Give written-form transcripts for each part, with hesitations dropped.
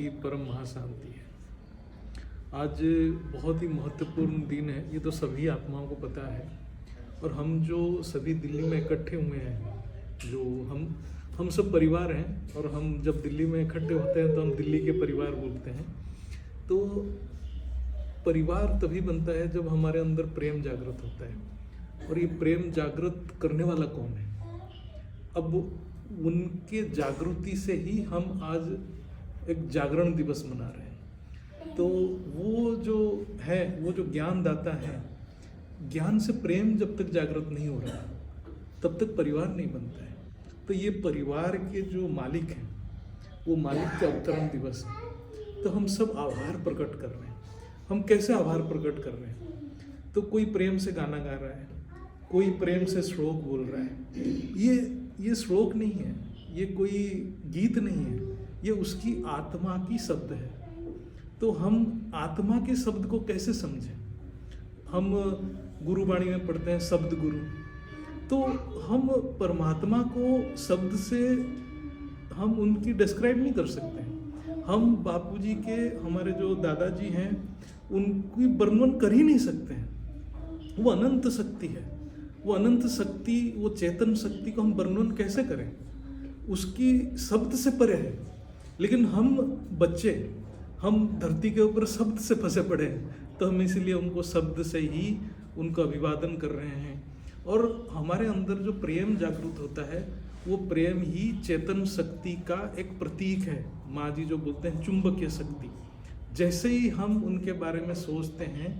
की परम महाशांति है। आज बहुत ही महत्वपूर्ण दिन है, ये तो सभी आत्माओं को पता है। और हम जो सभी दिल्ली में इकट्ठे हुए हैं, जो हम सब परिवार हैं, और हम जब दिल्ली में इकट्ठे होते हैं तो हम दिल्ली के परिवार बोलते हैं। तो परिवार तभी बनता है जब हमारे अंदर प्रेम जागृत होता है। और ये प्रेम जागृत करने वाला कौन है? अब उनके जागृति से ही हम आज एक जागरण दिवस मना रहे हैं। तो वो जो है, वो जो ज्ञान दाता है, ज्ञान से प्रेम जब तक जागृत नहीं हो रहा तब तक परिवार नहीं बनता है। तो ये परिवार के जो मालिक हैं, वो मालिक का अवतरण दिवस है। तो हम सब आभार प्रकट कर रहे हैं। हम कैसे आभार प्रकट कर रहे हैं? तो कोई प्रेम से गाना गा रहा है, कोई प्रेम से श्लोक बोल रहा है। ये श्लोक नहीं है, ये कोई गीत नहीं है, ये उसकी आत्मा की शब्द है। तो हम आत्मा के शब्द को कैसे समझें? हम गुरुवाणी में पढ़ते हैं शब्द गुरु। तो हम परमात्मा को शब्द से हम उनकी डिस्क्राइब नहीं कर सकते हैं। हम बापूजी के, हमारे जो दादाजी हैं, उनकी वर्णन कर ही नहीं सकते हैं। वो अनंत शक्ति है, वो अनंत शक्ति, वो चेतन शक्ति को हम वर्णन कैसे करें? उसकी शब्द से परे है। लेकिन हम बच्चे, हम धरती के ऊपर शब्द से फंसे पड़े हैं, तो हम इसलिए उनको शब्द से ही उनको अभिवादन कर रहे हैं। और हमारे अंदर जो प्रेम जागृत होता है, वो प्रेम ही चेतन शक्ति का एक प्रतीक है। माँ जी जो बोलते हैं चुंबकीय शक्ति, जैसे ही हम उनके बारे में सोचते हैं,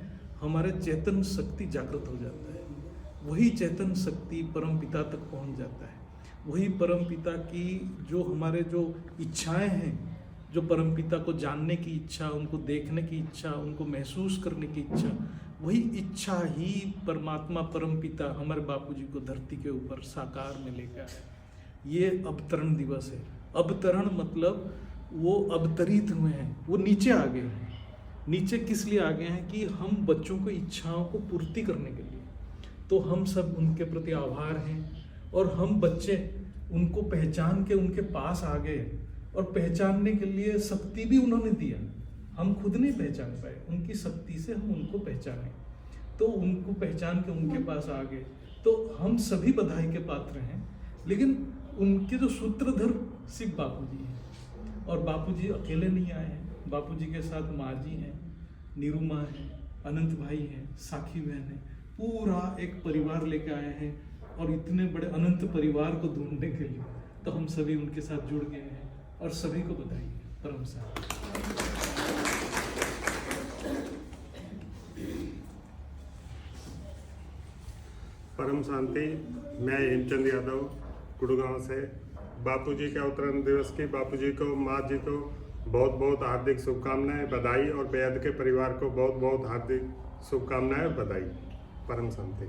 हमारे चेतन शक्ति जागृत हो जाता है। वही चेतन शक्ति परम पिता तक पहुंच जाता है। वही परम पिता की जो हमारे जो इच्छाएं हैं, जो परम पिता को जानने की इच्छा, उनको देखने की इच्छा, उनको महसूस करने की इच्छा, वही इच्छा ही परमात्मा परम पिता हमारे बापूजी को धरती के ऊपर साकार में लेकर आए। ये अवतरण दिवस है। अवतरण मतलब वो अवतरित हुए हैं, वो नीचे आ गए हैं। नीचे किस लिए आ गए हैं? कि हम बच्चों की इच्छाओं को पूर्ति करने के लिए। तो हम सब उनके प्रति आभार हैं। और हम बच्चे उनको पहचान के उनके पास आ गए, और पहचानने के लिए शक्ति भी उन्होंने दिया। हम खुद नहीं पहचान पाए, उनकी शक्ति से हम उनको पहचाने। तो उनको पहचान के उनके पास आ गए। तो हम सभी बधाई के पात्र हैं। लेकिन उनके जो सूत्रधर सिर्फ बापूजी हैं। और बापूजी अकेले नहीं आए हैं, बापूजी के साथ माँ जी हैं, नीरू माँ हैं, अनंत भाई हैं, साखी बहन है, पूरा एक परिवार लेके आए हैं। और इतने बड़े अनंत परिवार को ढूंढने के लिए तो हम सभी उनके साथ जुड़ गए हैं। और सभी को बधाई परम शांति। परम शांति। मैं हेमचंद यादव गुड़गांव से। बापूजी के अवतरण दिवस की बापूजी को, माँ जी को बहुत बहुत हार्दिक शुभकामनाएं, बधाई। और बेहद के परिवार को बहुत बहुत हार्दिक शुभकामनाएं, बधाई। परम शांति।